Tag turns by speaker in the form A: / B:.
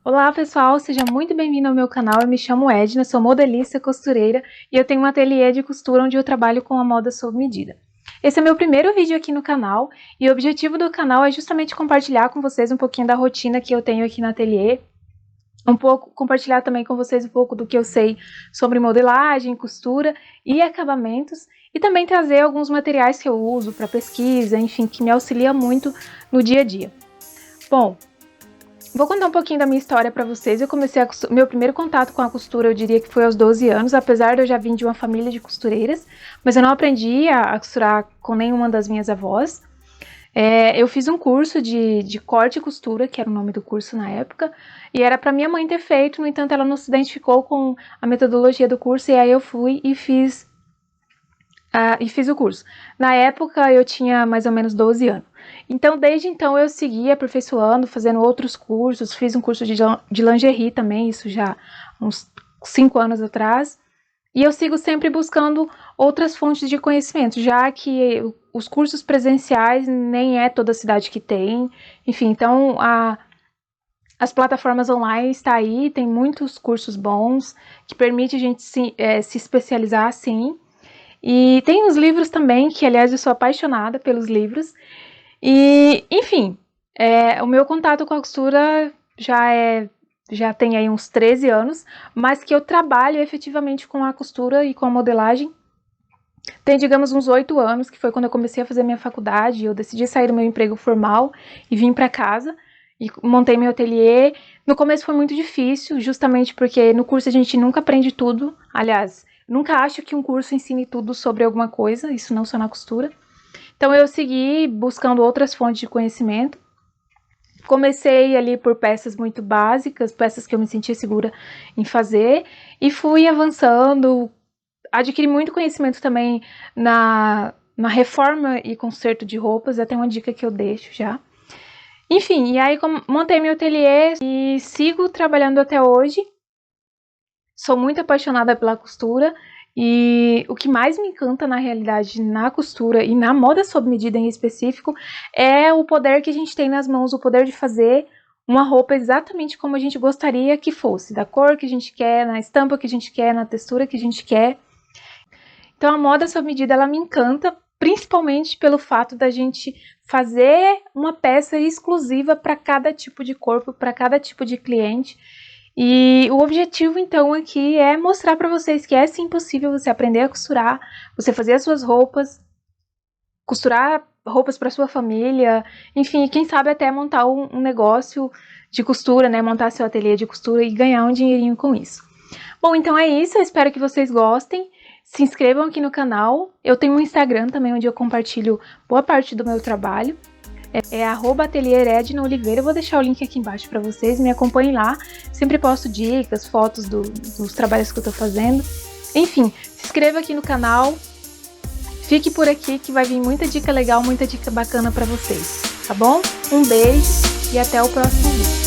A: Olá pessoal, seja muito bem-vindo ao meu canal. Eu me chamo Edna, sou modelista, costureira e eu tenho um ateliê de costura onde eu trabalho com a moda sob medida. Esse é meu primeiro vídeo aqui no canal e o objetivo do canal é justamente compartilhar com vocês um pouquinho da rotina que eu tenho aqui no ateliê, compartilhar também com vocês um pouco do que eu sei sobre modelagem, costura e acabamentos e também trazer alguns materiais que eu uso para pesquisa, enfim, que me auxilia muito no dia a dia. Bom, vou contar um pouquinho da minha história para vocês. Eu comecei meu primeiro contato com a costura, eu diria que foi aos 12 anos, apesar de eu já vir de uma família de costureiras, mas eu não aprendi a costurar com nenhuma das minhas avós. Eu fiz um curso de corte e costura, que era o nome do curso na época, e era para minha mãe ter feito, no entanto ela não se identificou com a metodologia do curso, e aí eu fui e fiz o curso. Na época eu tinha mais ou menos 12 anos. Então, desde então eu segui aperfeiçoando, fazendo outros cursos, fiz um curso de lingerie também, isso já uns 5 anos atrás. E eu sigo sempre buscando outras fontes de conhecimento, já que os cursos presenciais nem é toda cidade que tem. Enfim, então as plataformas online está aí, tem muitos cursos bons, que permite a gente se especializar assim. E tem os livros também, que aliás eu sou apaixonada pelos livros. E, enfim, o meu contato com a costura já tem aí uns 13 anos, mas que eu trabalho efetivamente com a costura e com a modelagem tem, digamos, uns 8 anos, que foi quando eu comecei a fazer minha faculdade. Eu decidi sair do meu emprego formal e vim para casa e montei meu ateliê. No começo foi muito difícil, justamente porque no curso a gente nunca aprende tudo. Aliás, nunca acho que um curso ensine tudo sobre alguma coisa, isso não só na costura. Então eu segui buscando outras fontes de conhecimento. Comecei ali por peças muito básicas, peças que eu me sentia segura em fazer, e fui avançando. Adquiri muito conhecimento também na reforma e conserto de roupas, até uma dica que eu deixo já. Enfim, e aí montei meu ateliê e sigo trabalhando até hoje. Sou muito apaixonada pela costura e o que mais me encanta na realidade na costura e na moda sob medida em específico é o poder que a gente tem nas mãos, o poder de fazer uma roupa exatamente como a gente gostaria que fosse, da cor que a gente quer, na estampa que a gente quer, na textura que a gente quer. Então a moda sob medida ela me encanta, principalmente pelo fato da gente fazer uma peça exclusiva para cada tipo de corpo, para cada tipo de cliente. E o objetivo então aqui é mostrar para vocês que é sim possível você aprender a costurar, você fazer as suas roupas, costurar roupas para sua família, enfim, quem sabe até montar um negócio de costura, né, montar seu ateliê de costura e ganhar um dinheirinho com isso. Bom, então é isso, eu espero que vocês gostem. Se inscrevam aqui no canal. Eu tenho um Instagram também onde eu compartilho boa parte do meu trabalho. É @ateliê_edna_oliveira. Eu vou deixar o link aqui embaixo para vocês. Me acompanhem lá. Sempre posto dicas, fotos dos trabalhos que eu tô fazendo. Enfim, se inscreva aqui no canal. Fique por aqui que vai vir muita dica legal, muita dica bacana para vocês. Tá bom? Um beijo e até o próximo vídeo.